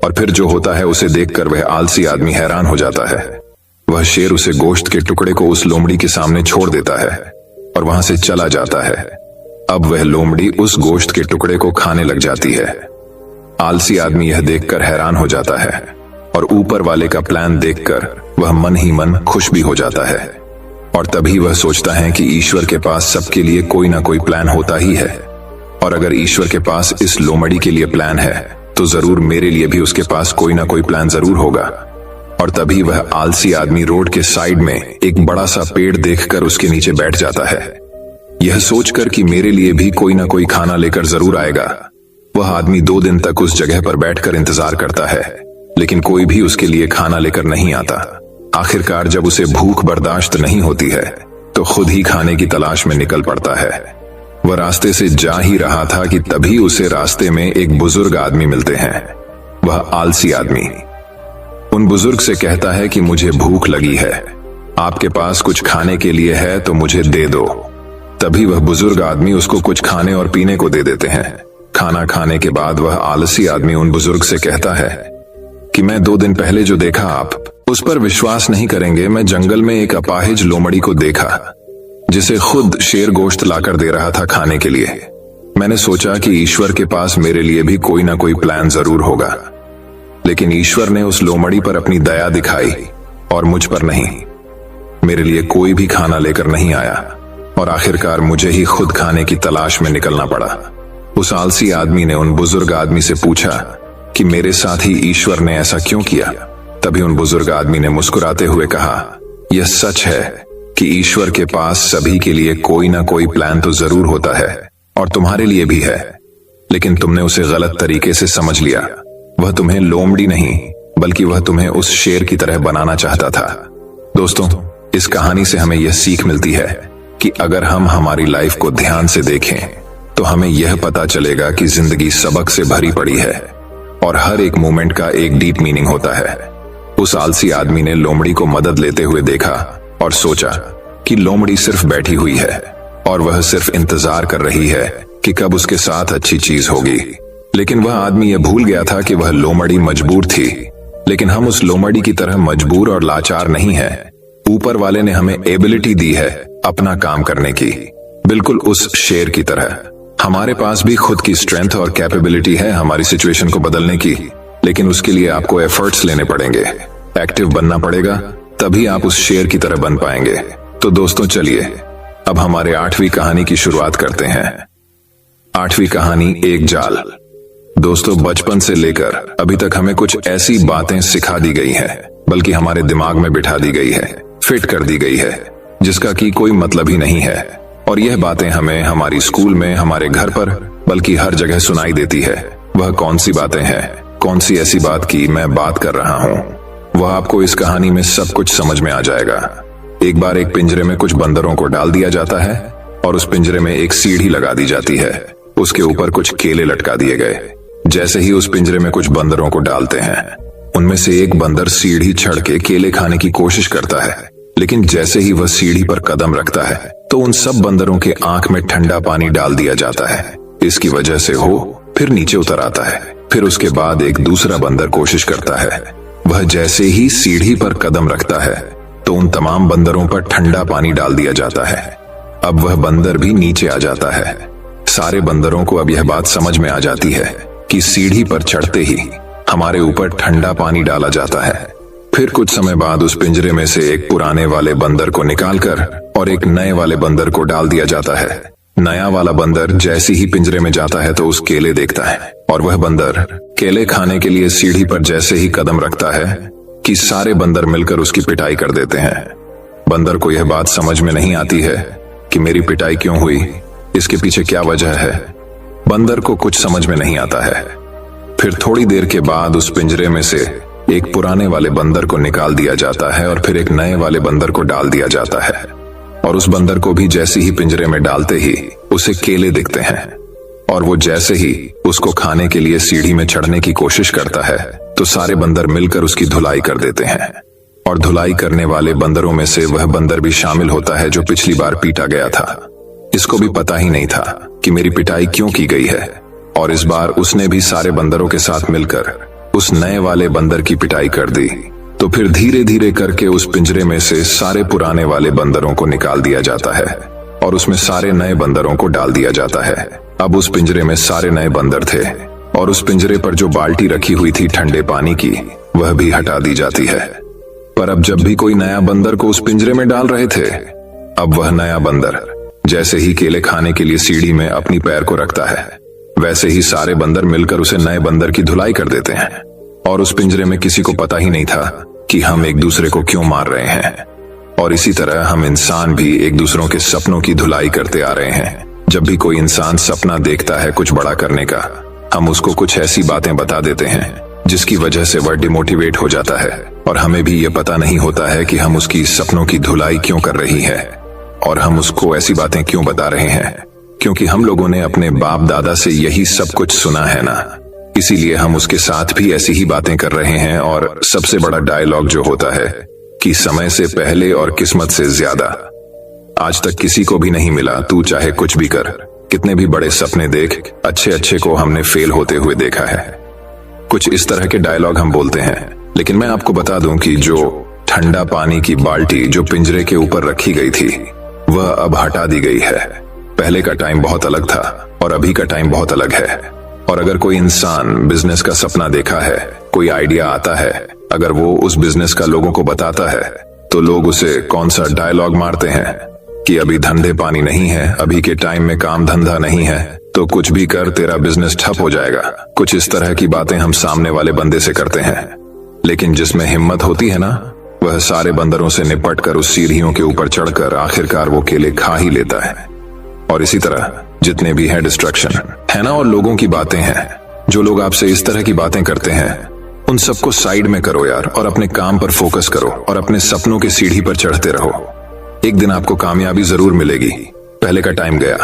और फिर जो होता है उसे देखकर वह आलसी आदमी हैरान हो जाता है। वह शेर उसे गोश्त के टुकड़े को उस लोमड़ी के सामने छोड़ देता है और वहां से चला जाता है। अब वह लोमड़ी उस गोश्त के टुकड़े को खाने लग जाती है। आलसी आदमी यह देखकर हैरान हो जाता है और ऊपर वाले का प्लान देखकर वह मन ही मन खुश भी हो जाता है। और तभी वह सोचता है कि ईश्वर के पास सबके लिए कोई ना कोई प्लान होता ही है और अगर ईश्वर के पास इस लोमड़ी के लिए प्लान है तो जरूर मेरे लिए भी उसके पास कोई ना कोई प्लान जरूर होगा। और तभी वह आलसी आदमी रोड के साइड में एक बड़ा सा पेड़ देखकर उसके नीचे बैठ जाता है, यह सोचकर कि मेरे लिए भी कोई ना कोई खाना लेकर जरूर आएगा। वह आदमी 2 दिन तक उस जगह पर बैठकर इंतजार करता है, लेकिन कोई भी उसके लिए खाना लेकर नहीं आता। आखिरकार जब उसे भूख बर्दाश्त नहीं होती है तो खुद ही खाने की तलाश में निकल पड़ता है। वह रास्ते से जा ही रहा था कि तभी उसे रास्ते में एक बुजुर्ग आदमी मिलते हैं। वह आलसी आदमी उन बुजुर्ग से कहता है कि मुझे भूख लगी है, आपके पास कुछ खाने के लिए है तो मुझे दे दो। तभी वह बुजुर्ग आदमी उसको कुछ खाने और पीने को दे देते हैं। खाना खाने के बाद वह आलसी आदमी उन बुजुर्ग से कहता है कि मैं 2 दिन पहले जो देखा आप उस पर विश्वास नहीं करेंगे। मैं जंगल में एक अपाहिज लोमड़ी को देखा जिसे खुद शेर गोश्त लाकर दे रहा था खाने के लिए। मैंने सोचा कि ईश्वर के पास मेरे लिए भी कोई ना कोई प्लान जरूर होगा, लेकिन ईश्वर ने उस लोमड़ी पर अपनी दया दिखाई और मुझ पर नहीं। मेरे लिए कोई भी खाना लेकर नहीं आया और आखिरकार मुझे ही खुद खाने की तलाश में निकलना पड़ा। उस आलसी आदमी ने उन बुजुर्ग आदमी से पूछा कि मेरे साथ ही ईश्वर ने ऐसा क्यों किया। तभी उन बुजुर्ग आदमी ने मुस्कुराते हुए कहा, यह सच है कि ईश्वर के पास सभी के लिए कोई ना कोई प्लान तो जरूर होता है और तुम्हारे लिए भी है, लेकिन तुमने उसे गलत तरीके से समझ लिया। वह तुम्हें लोमड़ी नहीं बल्कि वह तुम्हें उस शेर की तरह बनाना चाहता था। दोस्तों, इस कहानी से हमें यह सीख मिलती है कि अगर हम हमारी लाइफ को ध्यान से देखें तो हमें यह पता चलेगा कि जिंदगी सबक से भरी पड़ी है और हर एक मोमेंट का एक डीप मीनिंग होता है। उस आलसी आदमी ने लोमड़ी को मदद लेते हुए देखा और सोचा कि लोमड़ी सिर्फ बैठी हुई है और वह सिर्फ इंतजार कर रही है कि कब उसके साथ अच्छी चीज होगी। लेकिन वह आदमी यह भूल गया था कि वह लोमड़ी मजबूर थी, लेकिन हम उस लोमड़ी की तरह मजबूर और लाचार नहीं है। ऊपर वाले ने हमें एबिलिटी दी है अपना काम करने की, बिल्कुल उस शेर की तरह। हमारे पास भी खुद की स्ट्रेंथ और कैपेबिलिटी है हमारी सिचुएशन को बदलने की, लेकिन उसके लिए आपको एफर्ट्स लेने पड़ेंगे, एक्टिव बनना पड़ेगा, तभी आप उस शेर की तरह बन पाएंगे। तो दोस्तों चलिए अब हमारे 8वीं कहानी की शुरुआत करते हैं। 8वीं कहानी एक जाल। दोस्तों, बचपन से लेकर अभी तक हमें कुछ ऐसी बातें सिखा दी गई हैं, बल्कि हमारे दिमाग में बिठा दी गई है, फिट कर दी गई है, जिसका कि कोई मतलब ही नहीं है। और यह बातें हमें हमारी स्कूल में, हमारे घर पर, बल्कि हर जगह सुनाई देती है। वह कौन सी बातें हैं, कौन सी ऐसी बात की मैं बात कर रहा हूँ, वह आपको इस कहानी में सब कुछ समझ में आ जाएगा। एक बार एक पिंजरे में कुछ बंदरों को डाल दिया जाता है और उस पिंजरे में एक सीढ़ी लगा दी जाती है। उसके ऊपर कुछ केले लटका दिए गए। जैसे ही उस पिंजरे में कुछ बंदरों को डालते हैं, उनमें से एक बंदर सीढ़ी चढ़ के केले खाने की कोशिश करता है, लेकिन जैसे ही वह सीढ़ी पर कदम रखता है तो उन सब बंदरों के आंख में ठंडा पानी डाल दिया जाता है। इसकी वजह से वो फिर नीचे उतर आता है। फिर उसके बाद एक दूसरा बंदर कोशिश करता है। वह जैसे ही सीढ़ी पर कदम रखता है तो उन तमाम बंदरों पर ठंडा पानी डाल दिया जाता है। अब वह बंदर भी नीचे आ जाता है। सारे बंदरों को अब यह बात समझ में आ जाती है कि सीढ़ी पर चढ़ते ही हमारे ऊपर ठंडा पानी डाला जाता है। फिर कुछ समय बाद उस पिंजरे में से एक पुराने वाले बंदर को निकालकर और एक नए वाले बंदर को डाल दिया जाता है। नया वाला बंदर जैसे ही पिंजरे में जाता है तो उस केले देखता है, और वह बंदर केले खाने के लिए सीढ़ी पर जैसे ही कदम रखता है कि सारे बंदर मिलकर उसकी पिटाई कर देते हैं। बंदर को यह बात समझ में नहीं आती है कि मेरी पिटाई क्यों हुई, इसके पीछे क्या वजह है। बंदर को कुछ समझ में नहीं आता है। फिर थोड़ी देर के बाद उस पिंजरे में से एक पुराने वाले बंदर को निकाल दिया जाता है और फिर एक नए वाले बंदर को डाल दिया जाता है। और उस बंदर को भी जैसे ही पिंजरे में डालते ही उसे केले दिखते हैं, और वो जैसे ही उसको खाने के लिए सीढ़ी में चढ़ने की कोशिश करता है तो सारे बंदर मिलकर उसकी धुलाई कर देते हैं। और धुलाई करने वाले बंदरों में से वह बंदर भी शामिल होता है जो पिछली बार पीटा गया था। इसको भी पता ही नहीं था कि मेरी पिटाई क्यों की गई है, और इस बार उसने भी सारे बंदरों के साथ मिलकर उस नए वाले बंदर की पिटाई कर दी। तो फिर धीरे धीरे करके उस पिंजरे में से सारे पुराने वाले बंदरों को निकाल दिया जाता है और उसमें सारे नए बंदरों को डाल दिया जाता है। अब उस पिंजरे में सारे नए बंदर थे, और उस पिंजरे पर जो बाल्टी रखी हुई थी ठंडे पानी की, वह भी हटा दी जाती है। पर अब जब भी कोई नया बंदर को उस पिंजरे में डाल रहे थे, अब वह नया बंदर जैसे ही केले खाने के लिए सीढ़ी में अपनी पैर को रखता है, वैसे ही सारे बंदर मिलकर उसे नए बंदर की धुलाई कर देते हैं। और उस पिंजरे में किसी को पता ही नहीं था कि हम एक दूसरे को क्यों मार रहे हैं। और इसी तरह हम इंसान भी एक दूसरों के सपनों की धुलाई करते आ रहे हैं। जब भी कोई इंसान सपना देखता है कुछ बड़ा करने का, हम उसको कुछ ऐसी बातें बता देते हैं जिसकी वजह से वह डिमोटिवेट हो जाता है, और हमें भी ये पता नहीं होता है कि हम उसकी सपनों की धुलाई क्यों कर रही है और हम उसको ऐसी बातें क्यों बता रहे हैं, क्योंकि हम लोगों ने अपने बाप दादा से यही सब कुछ सुना है ना, इसीलिए हम उसके साथ भी ऐसी ही बातें कर रहे हैं। और सबसे बड़ा डायलॉग जो होता है कि समय से पहले और किस्मत से ज्यादा। आज तक किसी को भी नहीं मिला, तू चाहे कुछ भी कर, कितने भी बड़े सपने देख, अच्छे अच्छे को हमने फेल होते हुए देखा है। कुछ इस तरह के डायलॉग हम बोलते हैं। लेकिन मैं आपको बता दूं कि जो ठंडा पानी की बाल्टी जो पिंजरे के ऊपर रखी गई थी, वह अब हटा दी गई है। पहले का टाइम बहुत अलग था और अभी का टाइम बहुत अलग है। और अगर कोई इंसान बिजनेस का सपना देखा है, कोई आइडिया आता है, अगर वो उस बिजनेस का लोगों को बताता है, तो लोग उसे कौन सा डायलॉग मारते हैं कि अभी धंधे पानी नहीं है, अभी के टाइम में काम धंधा नहीं है, तो कुछ भी कर, तेरा बिजनेस ठप हो जाएगा। कुछ इस तरह की बातें हम सामने वाले बंदे से करते हैं। लेकिन जिसमें हिम्मत होती है ना, वह सारे बंदरों से निपट कर उस सीढ़ियों के ऊपर चढ़कर आखिरकार वो केले खा ही लेता है। और इसी तरह जितने भी है डिस्ट्रक्शन है ना, और लोगों की बातें हैं, जो लोग आपसे इस तरह की बातें करते हैं, उन सबको साइड में करो यार, और अपने काम पर फोकस करो और अपने सपनों की सीढ़ी पर चढ़ते रहो। एक दिन आपको कामयाबी जरूर मिलेगी। पहले का टाइम गया,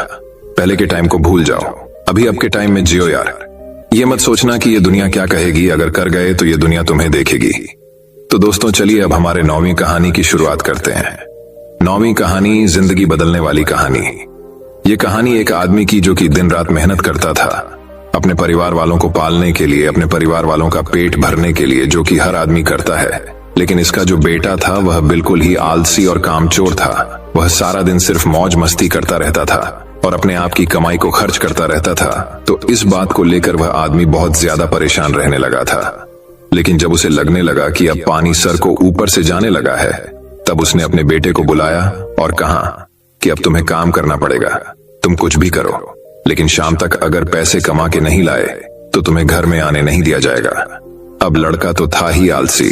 पहले के टाइम को भूल जाओ, अभी अब के टाइम में जियो यार। ये मत सोचना कि ये दुनिया क्या कहेगी, अगर कर गए तो ये दुनिया तुम्हें देखेगी। तो दोस्तों चलिए अब हमारे 9वीं कहानी की शुरुआत करते हैं। 9वीं कहानी, जिंदगी बदलने वाली कहानी। ये कहानी एक आदमी की जो कि दिन रात मेहनत करता था अपने परिवार वालों को पालने के लिए, अपने परिवार वालों का पेट भरने के लिए, जो कि हर आदमी करता है। लेकिन इसका जो बेटा था वह बिल्कुल ही आलसी और कामचोर था। वह सारा दिन सिर्फ मौज मस्ती करता रहता था और अपने आप की कमाई को खर्च करता रहता था। तो इस बात को लेकर वह आदमी बहुत ज्यादा परेशान रहने लगा था। लेकिन जब उसे लगने लगा कि अब पानी सर को ऊपर से जाने लगा है, तब उसने अपने बेटे को बुलाया और कहा कि अब तुम्हें काम करना पड़ेगा, तुम कुछ भी करो, लेकिन शाम तक अगर पैसे कमा के नहीं लाए तो तुम्हें घर में आने नहीं दिया जाएगा। अब लड़का तो था ही आलसी।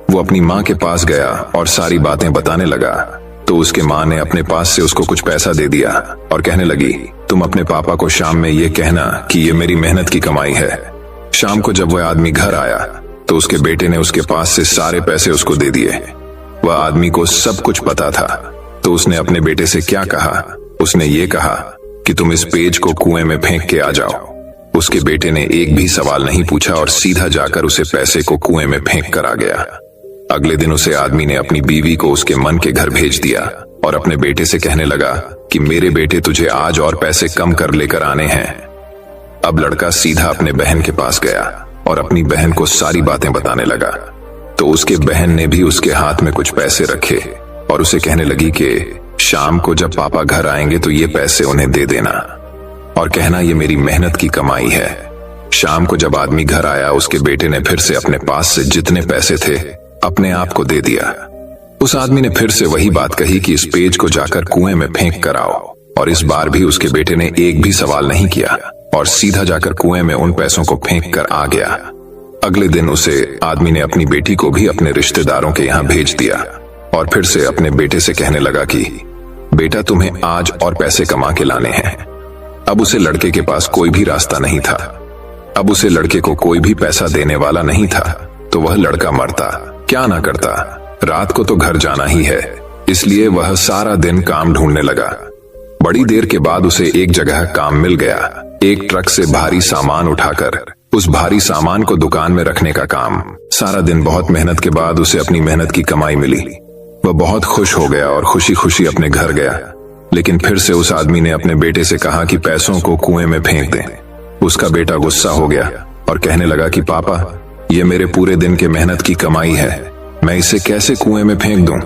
वो अपनी माँ के पास गया और सारी बातें बताने लगा। तो उसके माँ ने अपने पास से उसको कुछ पैसा दे दिया और कहने लगी, तुम अपने पापा को शाम में ये कहना कि ये मेरी मेहनत की कमाई है। शाम को जब वह आदमी घर आया तो उसके बेटे ने उसके पास से सारे पैसे उसको दे दिए। वह आदमी को सब कुछ पता था, तो उसने अपने बेटे से क्या कहा, उसने ये कहा कि तुम इस पेज को कुएं में फेंक के आ जाओ। उसके बेटे ने एक भी सवाल नहीं पूछा और सीधा जाकर उसे पैसे को कुएं में फेंक कर आ गया। अगले दिन उसे आदमी ने अपनी बीवी को उसके मन के घर भेज दिया और अपने बेटे से कहने लगा कि मेरे बेटे तुझे आज और पैसे कम कर लेकर आने हैं। अब लड़का सीधा अपने बहन के पास गया और अपनी बहन को सारी बातें बताने लगा। तो उसके बहन ने भी उसके हाथ में कुछ पैसे रखे और उसे कहने लगी कि शाम को जब पापा घर आएंगे तो ये पैसे उन्हें दे देना और कहना ये मेरी मेहनत की कमाई है। शाम को जब आदमी घर आया, उसके बेटे ने फिर से अपने पास से जितने पैसे थे अपने आप को दे दिया। उस आदमी ने फिर से वही बात कही कि इस पेज को जाकर कुएं में फेंक कर आओ, और इस बार भी उसके बेटे ने एक भी सवाल नहीं किया और सीधा जाकर कुएं में उन पैसों को फेंक कर आ गया। अगले दिन उसे आदमी ने अपनी बेटी को भी अपने रिश्तेदारों के यहाँ भेज दिया और फिर से अपने बेटे से कहने लगा कि बेटा तुम्हें आज और पैसे कमा के लाने हैं। अब उसे लड़के के पास कोई भी रास्ता नहीं था। अब उसे लड़के को कोई भी पैसा देने वाला नहीं था, तो वह लड़का मरता क्या ना करता। रात को तो घर जाना ही है, इसलिए वह सारा दिन काम ढूंढने लगा। बड़ी देर के बाद उसे एक जगह काम मिल गया, एक ट्रक से भारी सामान उठाकर उस भारी सामान को दुकान में रखने का काम। सारा दिन बहुत मेहनत के बाद उसे अपनी मेहनत की कमाई मिली। वह बहुत खुश हो गया और खुशी खुशी अपने घर गया। लेकिन फिर से उस आदमी ने अपने बेटे से कहा कि पैसों को कुएं में फेंक दें। उसका बेटा गुस्सा हो गया और कहने लगा कि पापा ये मेरे पूरे दिन के मेहनत की कमाई है, मैं इसे कैसे कुएं में फेंक दूं?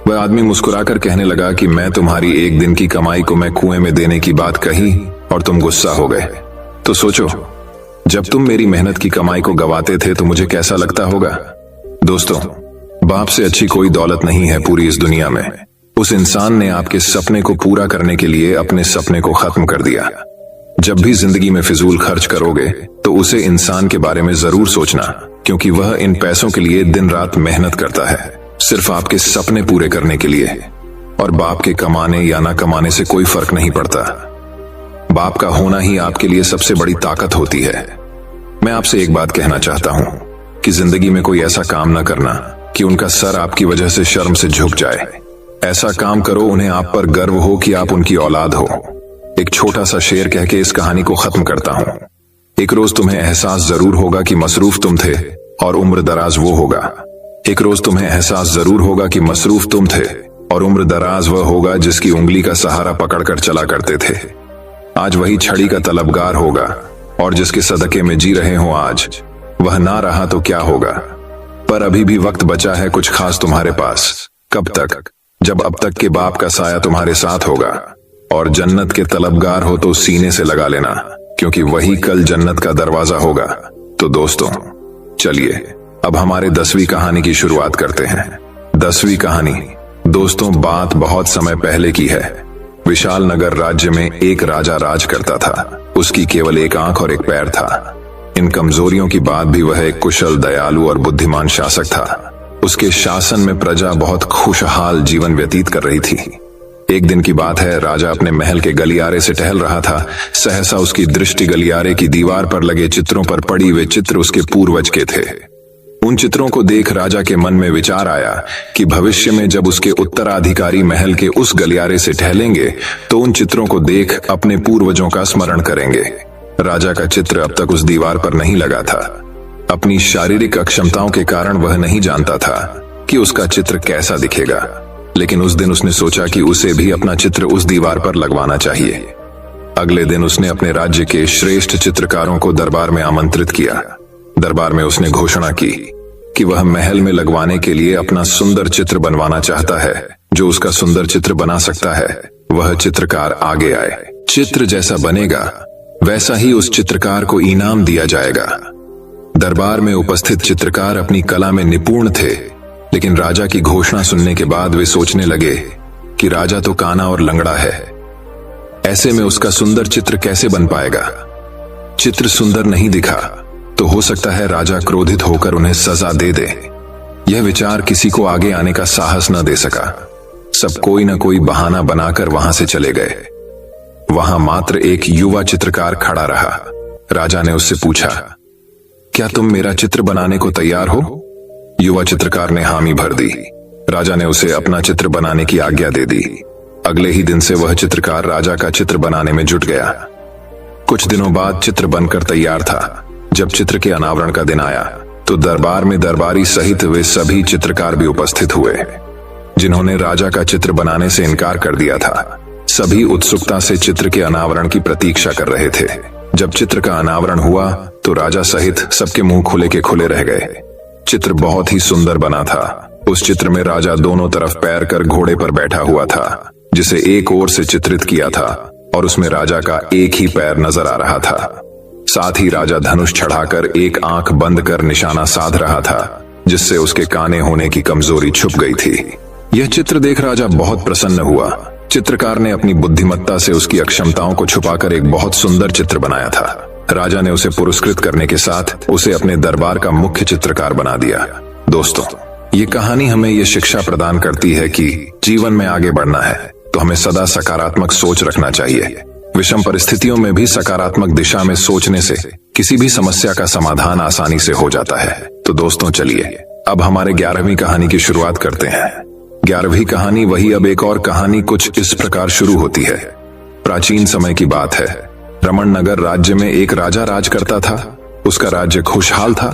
वह आदमी मुस्कुराकर कहने लगा कि मैं तुम्हारी एक दिन की कमाई को मैं कुएं में देने की बात कही और तुम गुस्सा हो गए। तो सोचो, जब तुम मेरी मेहनत की कमाई को गवाते थे तो मुझे कैसा लगता होगा। दोस्तों, बाप से अच्छी कोई दौलत नहीं है पूरी इस दुनिया में। उस इंसान ने आपके सपने को पूरा करने के लिए अपने सपने को खत्म कर दिया। जब भी जिंदगी में फिजूल खर्च करोगे तो उसे इंसान के बारे में जरूर सोचना, क्योंकि वह इन पैसों के लिए दिन रात मेहनत करता है, सिर्फ आपके सपने पूरे करने के लिए। और बाप के कमाने या ना कमाने से कोई फर्क नहीं पड़ता। बाप का होना ही आपके लिए सबसे बड़ी ताकत होती है। मैं आपसे एक बात कहना चाहता हूं कि जिंदगी में कोई ऐसा काम ना करना कि उनका सर आपकी वजह से शर्म से झुक जाए। ऐसा काम करो उन्हें आप पर गर्व हो कि आप उनकी औलाद हो। एक छोटा सा शेर कह के इस कहानी को खत्म करता हूं। एक रोज तुम्हें एहसास जरूर होगा कि मसरूफ तुम थे और उम्र दराज वो होगा। एक रोज तुम्हें एहसास जरूर होगा कि मसरूफ तुम थे और उम्र दराज वह होगा जिसकी उंगली का सहारा पकड़कर चला करते थे। आज वही छड़ी का तलबगार होगा और जिसके सदके में जी रहे हो आज, वह ना रहा तो क्या होगा। पर अभी भी वक्त बचा है कुछ खास तुम्हारे पास। कब तक? जब अब तक के बाप का साया तुम्हारे साथ होगा। और जन्नत के तलबगार हो तो सीने से लगा लेना, क्योंकि वही कल जन्नत का दरवाजा होगा। तो दोस्तों, चलिए अब हमारे 10वीं कहानी की शुरुआत करते हैं। 10वीं कहानी दोस्तों बात बहुत समय पहले की है। विशाल नगर राज्य में एक राजा राज करता था। उसकी केवल एक आंख और एक पैर था। इन कमजोरियों की बात भी वह एक कुशल, दयालु और बुद्धिमान शासक था। उसके शासन में प्रजा बहुत खुशहाल जीवन व्यतीत कर रही थी। एक दिन की बात है, राजा अपने महल के गलियारे से टहल रहा था। सहसा उसकी दृष्टि गलियारे की दीवार पर लगे चित्रों पर पड़ी। वे चित्र उसके पूर्वज के थे। उन चित्रों को देख राजा के मन में विचार आया कि भविष्य में जब उसके उत्तराधिकारी महल के उस गलियारे से टहलेंगे तो उन चित्रों को देख अपने पूर्वजों का स्मरण करेंगे। राजा का चित्र अब तक उस दीवार पर नहीं लगा था। अपनी शारीरिक अक्षमताओं के कारण वह नहीं जानता था कि उसका चित्र कैसा दिखेगा, लेकिन उस दिन उसने सोचा कि उसे भी अपना चित्र उस दीवार पर लगवाना चाहिए। अगले दिन उसने अपने राज्य के श्रेष्ठ चित्रकारों को दरबार में आमंत्रित किया। दरबार में उसने घोषणा की कि वह महल में लगवाने के लिए अपना सुंदर चित्र बनवाना चाहता है। जो उसका सुंदर चित्र बना सकता है वह चित्रकार आगे आए। चित्र जैसा बनेगा वैसा ही उस चित्रकार को इनाम दिया जाएगा। दरबार में उपस्थित चित्रकार अपनी कला में निपुण थे, लेकिन राजा की घोषणा सुनने के बाद वे सोचने लगे कि राजा तो काना और लंगड़ा है, ऐसे में उसका सुंदर चित्र कैसे बन पाएगा। चित्र सुंदर नहीं दिखा तो हो सकता है राजा क्रोधित होकर उन्हें सजा दे दे। यह विचार किसी को आगे आने का साहस न दे सका। सब कोई न कोई बहाना बनाकर वहां से चले गए। वहां मात्र एक युवा चित्रकार खड़ा रहा। राजा ने उससे पूछा, क्या तुम मेरा चित्र बनाने को तैयार हो? युवा चित्रकार ने हामी भर दी। राजा ने उसे अपना चित्र बनाने की आज्ञा दे दी। अगले ही दिन से वह चित्रकार राजा का चित्र बनाने में जुट गया। कुछ दिनों बाद चित्र बनकर तैयार था। जब चित्र के अनावरण का दिन आया तो दरबार में दरबारी सहित वे सभी चित्रकार भी उपस्थित हुए जिन्होंने राजा का चित्र बनाने से इनकार कर दिया था। सभी उत्सुकता से चित्र के अनावरण की प्रतीक्षा कर रहे थे। जब चित्र का अनावरण हुआ तो राजा सहित सबके मुंह खुले के खुले रह गए। चित्र बहुत ही सुंदर बना था। उस चित्र में राजा दोनों तरफ पैर कर घोड़े पर बैठा हुआ था, जिसे एक ओर से चित्रित किया था और उसमें राजा का एक ही पैर नजर आ रहा था। साथ ही राजा धनुष चढ़ाकर एक आंख बंद कर निशाना साध रहा था, जिससे उसके काने होने की कमजोरी छुप गई थी। यह चित्र देख राजा बहुत प्रसन्न हुआ। चित्रकार ने अपनी बुद्धिमत्ता से उसकी अक्षमताओं को छुपाकर एक बहुत सुंदर चित्र बनाया था। राजा ने उसे पुरस्कृत करने के साथ उसे अपने दरबार का मुख्य चित्रकार बना दिया। दोस्तों, ये कहानी हमें ये शिक्षा प्रदान करती है कि जीवन में आगे बढ़ना है तो हमें सदा सकारात्मक सोच रखना चाहिए। विषम परिस्थितियों में भी सकारात्मक दिशा में सोचने से किसी भी समस्या का समाधान आसानी से हो जाता है। तो दोस्तों, चलिए अब हमारे 11वीं कहानी की शुरुआत करते हैं। 11वीं कहानी वही। अब एक और कहानी कुछ इस प्रकार शुरू होती है। प्राचीन समय की बात है। रमण नगर राज्य में एक राजा राज करता था। उसका राज्य खुशहाल था।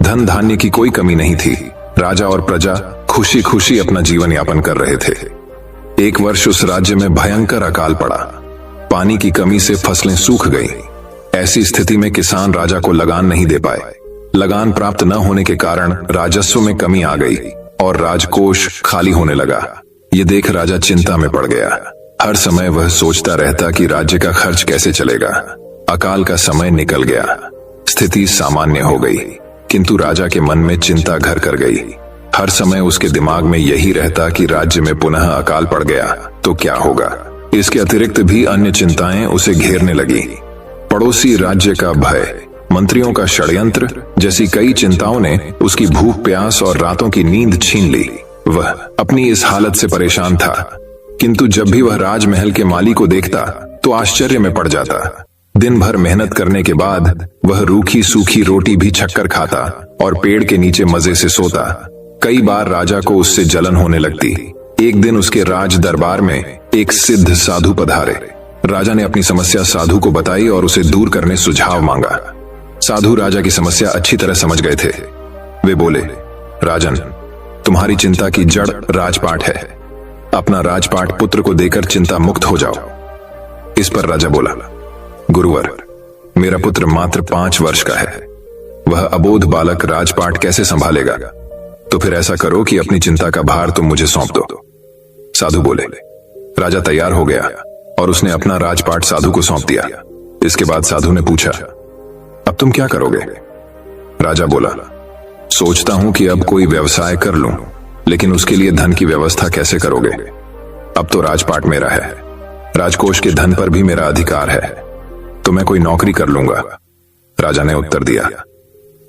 धन धान्य की कोई कमी नहीं थी। राजा और प्रजा खुशी खुशी अपना जीवन यापन कर रहे थे। एक वर्ष उस राज्य में भयंकर अकाल पड़ा। पानी की कमी से फसलें सूख गईं। ऐसी स्थिति में किसान राजा को लगान नहीं दे पाए। लगान प्राप्त न होने के कारण राजस्व में कमी आ गई और राजकोष खाली होने लगा। ये देख राजा चिंता में पड़ गया। हर समय वह सोचता रहता कि राज्य का खर्च कैसे चलेगा। अकाल का समय निकल गया। स्थिति सामान्य हो गई, किंतु राजा के मन में चिंता घर कर गई। हर समय उसके दिमाग में यही रहता कि राज्य में पुनः अकाल पड़ गया तो क्या होगा। इसके अतिरिक्त भी अन्य चिंताएं उसे घेरने लगी। पड़ोसी राज्य का भय, मंत्रियों का षड्यंत्र जैसी कई चिंताओं ने उसकी भूख प्यास और रातों की नींद छीन ली। वह अपनी इस हालत से परेशान था, किंतु जब भी वह राजमहल के माली को देखता तो आश्चर्य में पड़ जाता। दिन भर मेहनत करने के बाद वह रूखी सूखी रोटी भी छक्कर खाता और पेड़ के नीचे मजे से सोता। कई बार राजा को उससे जलन होने लगती। एक दिन उसके राज दरबार में एक सिद्ध साधु पधारे। राजा ने अपनी समस्या साधु को बताई और उसे दूर करने सुझाव मांगा। साधु राजा की समस्या अच्छी तरह समझ गए थे। वे बोले, राजन, तुम्हारी चिंता की जड़ राजपाट है। अपना राजपाट पुत्र को देकर चिंता मुक्त हो जाओ। इस पर राजा बोला, गुरुवर, मेरा पुत्र मात्र 5 वर्ष का है। वह अबोध बालक राजपाट कैसे संभालेगा? तो फिर ऐसा करो कि अपनी चिंता का भार तुम मुझे सौंप दो। साधु बोले। राजा तैयार हो गया और उसने अपना राजपाट साधु को सौंप दिया। इसके बाद साधु ने पूछा, अब तुम क्या करोगे? राजा बोला, सोचता हूं कि अब कोई व्यवसाय कर लूं, लेकिन उसके लिए धन की व्यवस्था कैसे करोगे? अब तो राजपाट मेरा है, राजकोष के धन पर भी मेरा अधिकार है, तो मैं कोई नौकरी कर लूंगा। राजा ने उत्तर दिया,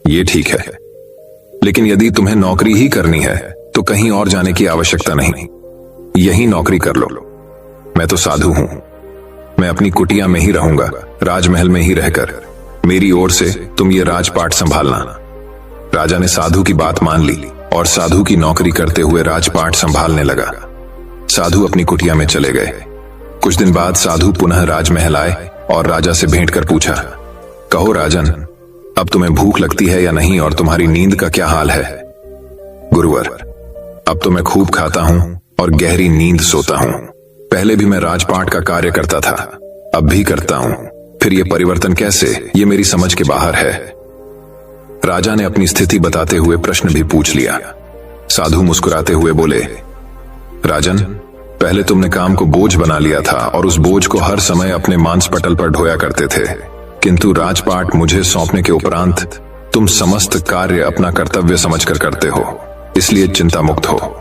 ये ठीक है, लेकिन यदि तुम्हें नौकरी ही करनी है तो कहीं और जाने की आवश्यकता नहीं, यही नौकरी कर लो। मैं तो साधु हूं, मैं अपनी कुटिया में ही रहूंगा, राजमहल में ही रहकर। मेरी ओर से तुम ये राजपाट संभालना। राजा ने साधु की बात मान ली और साधु की नौकरी करते हुए राजपाट संभालने लगा। साधु अपनी कुटिया में चले गए। कुछ दिन बाद साधु पुनः राजमहल आए और राजा से भेंट कर पूछा, कहो राजन, अब तुम्हें भूख लगती है या नहीं और तुम्हारी नींद का क्या हाल है? गुरुवर, अब तो मैं खूब खाता हूं और गहरी नींद सोता हूं। पहले भी मैं राजपाट का कार्य करता था, अब भी करता हूं, फिर ये परिवर्तन कैसे? ये मेरी समझ के बाहर है। राजा ने अपनी स्थिति बताते हुए प्रश्न भी पूछ लिया। साधु मुस्कुराते हुए बोले, राजन, पहले तुमने काम को बोझ बना लिया था और उस बोझ को हर समय अपने मांस पटल पर ढोया करते थे, किंतु राजपाट मुझे सौंपने के उपरांत तुम समस्त कार्य अपना कर्तव्य समझकर करते हो, इसलिए चिंता मुक्त हो।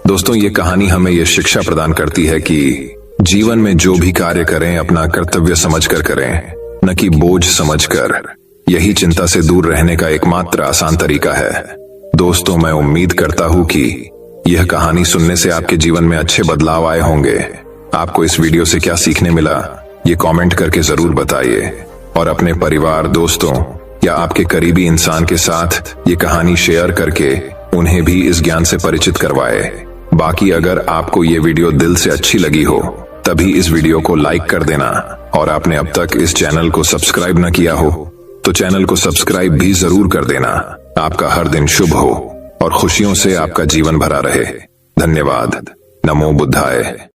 दोस्तों, ये कहानी हमें यह शिक्षा प्रदान करती है कि जीवन में जो भी कार्य करें अपना कर्तव्य समझकर करें। न कि बोझ समझकर। यही चिंता से दूर रहने का एकमात्र आसान तरीका है। दोस्तों, मैं उम्मीद करता हूं कि यह कहानी सुनने से आपके जीवन में अच्छे बदलाव आए होंगे। आपको इस वीडियो से क्या सीखने मिला, ये कमेंट करके जरूर बताइए और अपने परिवार, दोस्तों या आपके करीबी इंसान के साथ ये कहानी शेयर करके उन्हें भी इस ज्ञान से परिचित करवाए। बाकी अगर आपको ये वीडियो दिल से अच्छी लगी हो तभी इस वीडियो को लाइक कर देना, और आपने अब तक इस चैनल को सब्सक्राइब न किया हो तो चैनल को सब्सक्राइब भी जरूर कर देना। आपका हर दिन शुभ हो और खुशियों से आपका जीवन भरा रहे। धन्यवाद। नमो बुद्धाय।